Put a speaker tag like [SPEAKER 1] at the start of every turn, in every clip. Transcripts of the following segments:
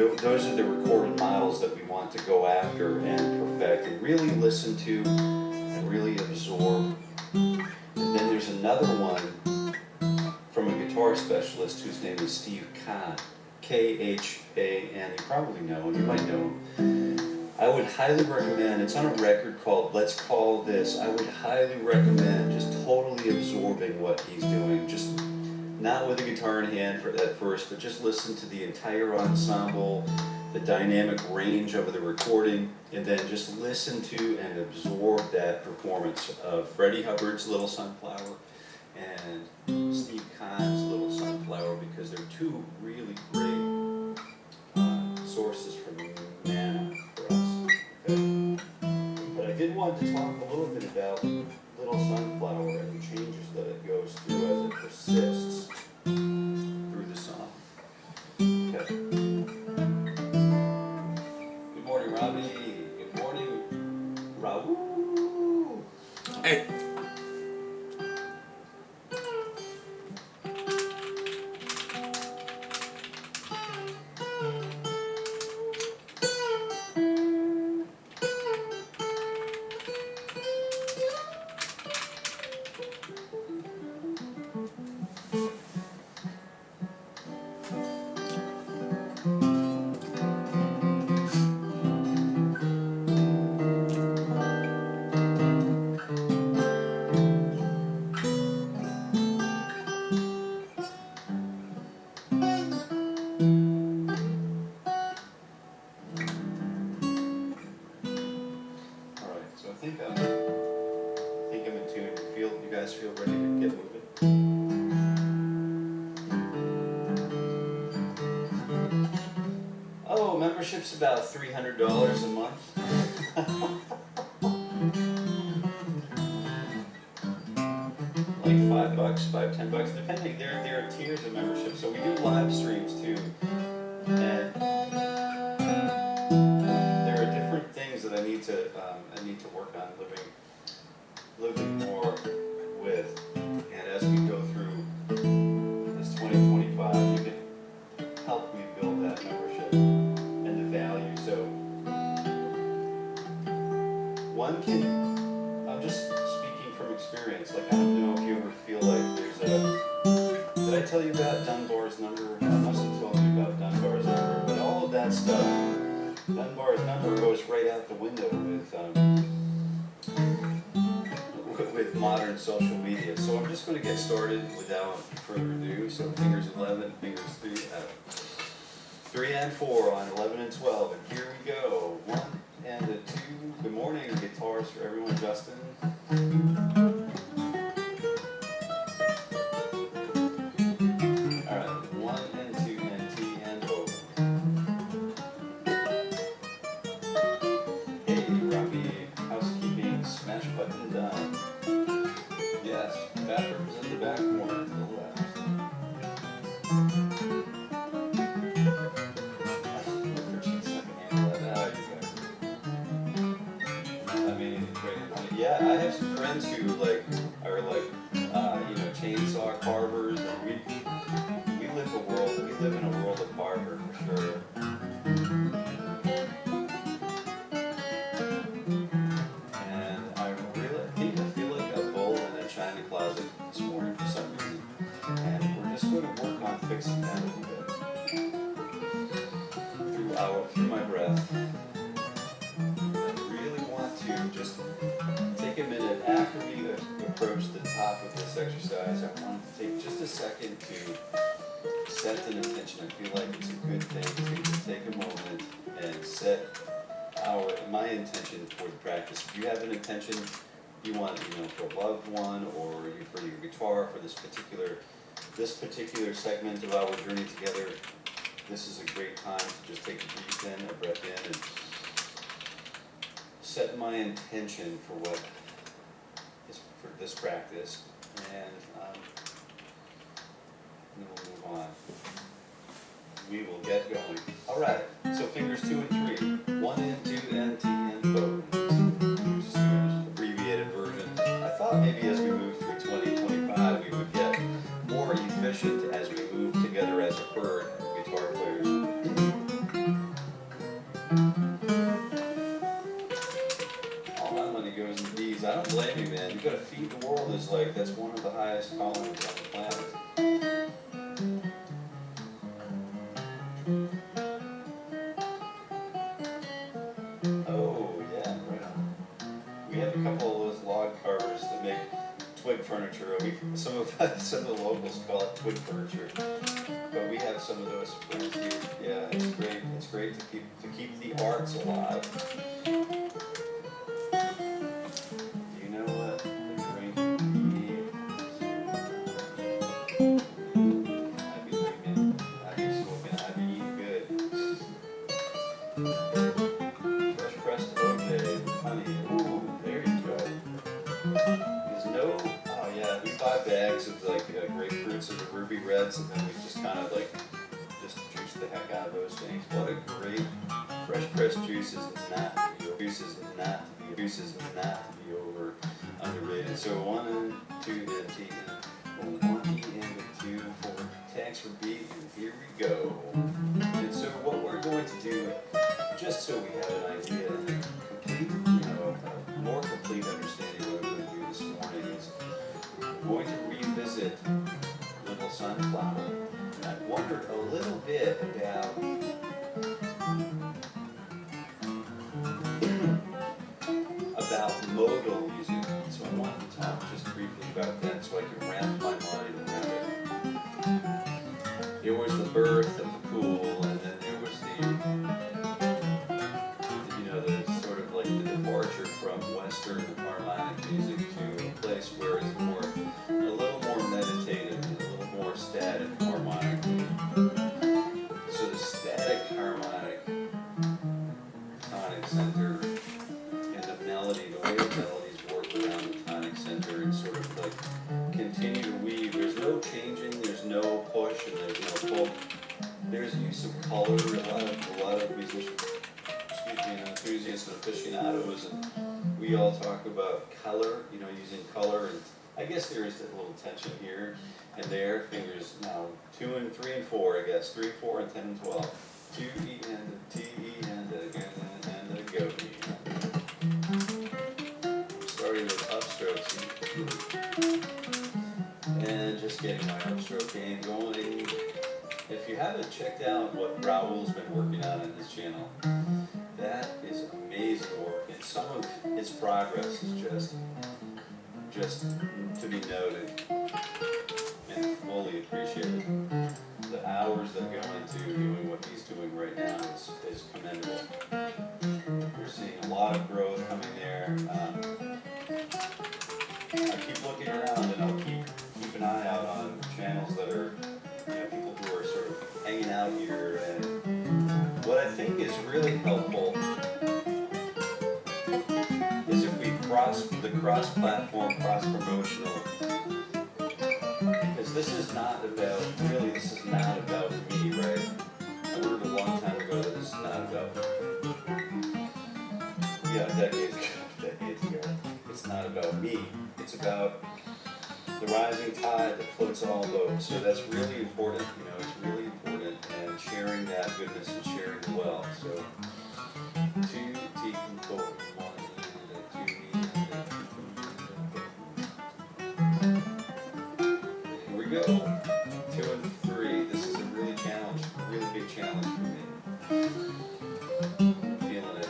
[SPEAKER 1] those are the recorded models that we want to go after and perfect and really listen to and really absorb. And then there's another one from a guitar specialist whose name is Steve Kahn, Khan. You probably know him, you might know him. I would highly recommend, it's on a record called Let's Call This. I would highly recommend just totally absorbing what he's doing. Just not with a guitar in hand at first, but just listen to the entire ensemble, the dynamic range of the recording, and then just listen to and absorb that performance of Freddie Hubbard's Little Sunflower and Steve Kahn's Little Sunflower, because they're two really great sources for mana for us. Okay? But I did want to talk a little bit about Little Sunflower and the changes that it goes through as it persists through the song. Okay. Good morning, Robbie. Good morning, Raul.
[SPEAKER 2] Hey.
[SPEAKER 1] You guys feel ready to get moving? Oh, membership's about $300 a month. Like $5, $10, depending. There are tiers of membership. So we do live streams too, and there are different things that I need to work on living more with. And as we go through this 2025, you can help me build that membership and the value. So one can, I'm just speaking from experience, like I don't know if you ever feel like did I tell you about Dunbar's number? I must have told you about Dunbar's number, but all of that stuff, Dunbar's number goes right out the window with modern social media. So I'm just going to get started without further ado. So fingers 11, fingers 3 and 4 on 11 and 12, and here we go. 1 and a 2. Good morning, guitars for everyone. Justin. All right, 1 and 2 and T and O. Hey, Robbie, housekeeping, smash button done. Yes, bathroom's in the back corner to the left. Yeah, I have some friends who are chainsaw carvers, and we live in a world of barber for sure. And I feel like a bull in a china closet this morning for some reason. And we're just going to work on fixing that a little bit through my breath. I really want to just take a minute after we approach the top of this exercise. I want to take just a second to set an intention. I feel like it's a good thing to take a moment and set my intention for the practice. If you have an intention you want, for a loved one or for your guitar, for this particular segment of our journey together, this is a great time to just take a breath in, and set my intention for this practice, and then we'll move on. We will get going. All right. So fingers 2 and 3, 1 and 2 and T and O. Just doing an abbreviated version. I thought maybe as we move through 2025, we would get more efficient as we move together as a herd of guitar players. highest callings on the planet. Oh, yeah, right on. We have a couple of those log carvers that make twig furniture. Some of the locals call it twig furniture, but we have some of those friends here. Yeah, it's great. It's great to keep the arts alive. Do you know what the drink is? I'd be drinking. I'd be smoking. I'd be eating good. Fresh pressed OJ with honey. Ooh, there you go. There's no, oh yeah, we buy bags of like grapefruits and the ruby reds, and then we just kind of like just juice the heck out of those things. What a great fresh pressed juice is not to be over underrated. So 1 and 2 and T and 1 E and 2 for tax for beat, and here we go. And so what we're going to do, just so we have an idea and a more complete understanding of what we're going to do this morning, is we're going to revisit Little Sunflower. And I wondered a little bit about modal music. So I wanted to talk just briefly about that so I can wrap my mind around it. There was the birth of the cool, and then there was the sort of like the departure from Western harmonic music to a place where it's a little more meditative and a little more static harmonically. So the static harmonic tonic center and the melody, the way the melodies work around the tonic center and sort of like continue to weave. There's no changing, there's no push, and there's no pull. There's use of color. A lot of musicians, enthusiasts and aficionados, and we all talk about color, using color, and I guess there is a little tension here and there. Fingers now 2 and 3 and 4, I guess 3, 4, and 10 and 12. 2 E and a T E and a go E. Starting with upstrokes and just getting my upstroke game going. If you haven't checked out what Raul's been working on in his channel, that is amazing work, and some of his progress is just to be noted and fully appreciated. The hours that go into doing what he's doing right now is commendable. We're seeing a lot of growth coming there. I keep looking around, and I'll keep an eye out on channels that are people who are sort of hanging out here. And what I think is really helpful is if we cross-platform, cross-promotional, because this is not about me, right? I learned a long time ago that this is not about, decades ago, it's not about me. It's about the rising tide that floats all boats. So that's really important, it's really important, and sharing that goodness and sharing the wealth. So 2 T and 4, 1 and 2 E and 2. Here we go. 2 and 3. This is a really big challenge for me. I'm feeling it.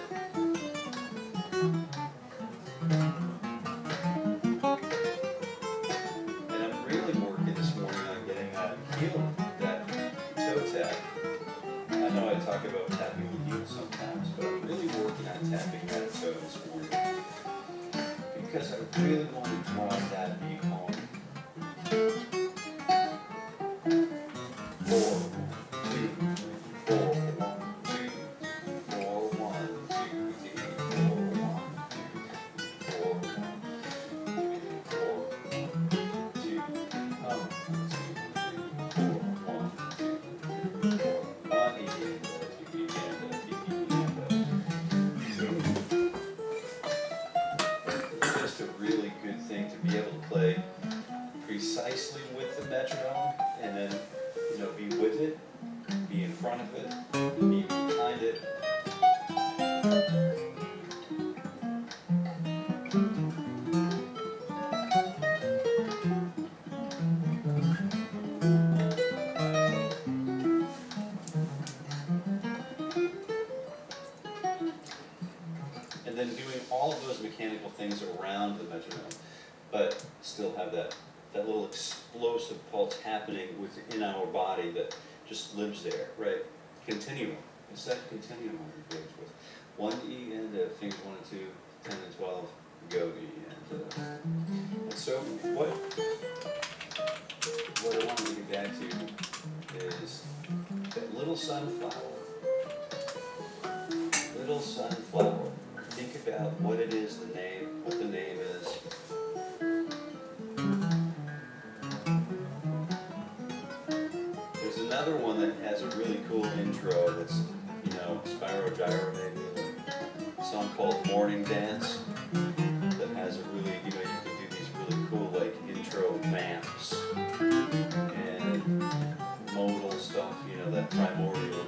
[SPEAKER 1] And I'm really working this morning on getting that heel, that toe tap. I know I talk about tapping the heel sometimes, but I'm really working on tapping that toe this morning because I really want to drive that beat home. 4, 2, 4, 1, 2, 4, 1, 2, 3, 4, 1, 2, 4, 1, 2, 2, just a really good thing to be able to play precisely with the metronome, and then be with it, be in front of it, be behind it. mechanical things around the metronome, but still have that little explosive pulse happening within our body that just lives there, right? Continuum. It's that continuum we engage with. 1E and fingers 1 and 2, 10 and 12, go E and so what I want to get back to is that little sunflower. Little sunflower. Think about what it is, what the name is. There's another one that has a really cool intro that's, Spyro Gyro maybe, a song called Morning Dance that has a really, you can do these really cool like intro vamps and modal stuff, that primordial